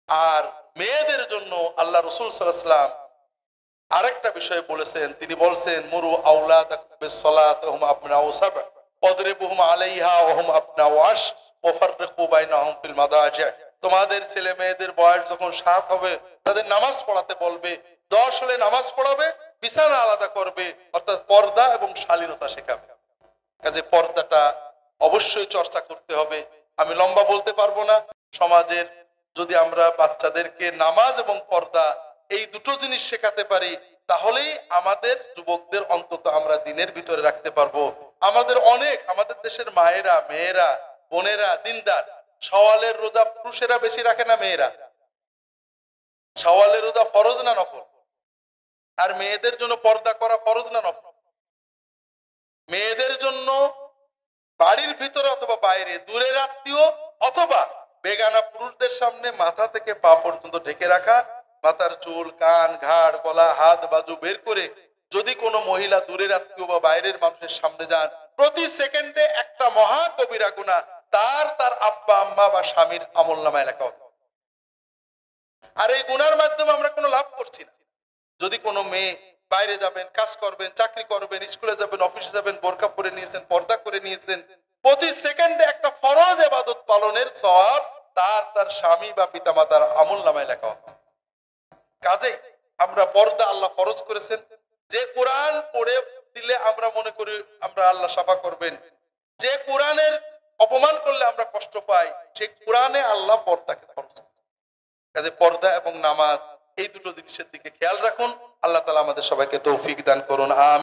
আর মেয়েদের জন্য আল্লাহ রাসূল সাল্লাল্লাহু আলাইহি ওয়াসাল্লাম আরেকটা বিষয় বলেছেন, তিনি বলছেন মুরু আওলাদাকুম বিসসালাতি হুম আবনাউ সাবআ ওয়াদরিবুহুম আলাইহা ওয়া হুম আবনাউ আশ ওয়া ফাররিকু বাইনাহুম ফিল মাদাজি'। তোমাদের ছেলে মেয়েদের বয়স যখন 7 হবে তাদের নামাজ পড়াতে বলবে, 10 হলে নামাজ পড়াবে, বিছানা আলাদা করবে, অর্থাৎ পর্দা এবং শালীনতা শেখাবে। কাজে পর্দাটা অবশ্যই চর্চা করতে হবে। আমি লম্বা বলতে পারবো না। সমাজের যদি আমরা বাচ্চাদেরকে নামাজ এবং পর্দা এই দুটো জিনিস শেখাতে পারি, তাহলেই আমাদের যুবকদের অন্তত আমরা দিনের ভিতরে রাখতে পারবো। আমাদের দেশের মায়েরা, মেয়েরা, বোনেরা দিনদার। শাওয়ালের রোজা পুরুষেরা বেশি রাখে না মেয়েরা? শাওয়ালের রোজা ফরজ না নফল? আর মেয়েদের জন্য পর্দা করা ফরজ না নফল? মেয়েদের জন্য বাড়ির ভিতরে অথবা বাইরে, দূরের আত্মীয় অথবা বেগানা পুরুষদের সামনে মাথা থেকে পা পর্যন্ত ঢেকে রাখা, মাথার চুল, কান, ঘাড়, গলা, হাত, বাজু বের করে যদি কোনো মহিলা দূরের আত্মীয় বা বাইরের মানুষের সামনে যান, প্রতি সেকেন্ডে একটা মহা কবিরা গুনাহ তার আব্বা আম্মা বা স্বামীর আমলনামায় লেখা হতো। আর এই গুনার মাধ্যমে আমরা কোনো লাভ করছি না। যদি কোনো মেয়ে বাইরে যাবেন, কাজ করবেন, চাকরি করবেন, স্কুলে যাবেন, অফিসে যাবেন, বোরকা পরে নিয়েছেন, পর্দা করে নিয়েছেন, প্রতি সেকেন্ডে একটা ফরজ ইবাদত পালনের সওয়াব তার স্বামী বা পিতামাতার আমলনামায় লেখা হচ্ছে। কাজেই আমরা পর্দা আল্লাহ ফরজ করেছেন। যে কোরআন পড়ে দিলে আমরা মনে করি আমরা আল্লাহ শাফা করবেন, যে কোরআনের অপমান করলে আমরা কষ্ট পাই, সেই কোরআনে আল্লাহ পর্দাকে ফরজ করেছেন। কাজে পর্দা এবং নামাজ এই দুটো জিনিসের দিকে খেয়াল রাখুন। আল্লাহ তাআলা আমাদের সবাইকে তৌফিক দান করুন। আমিন।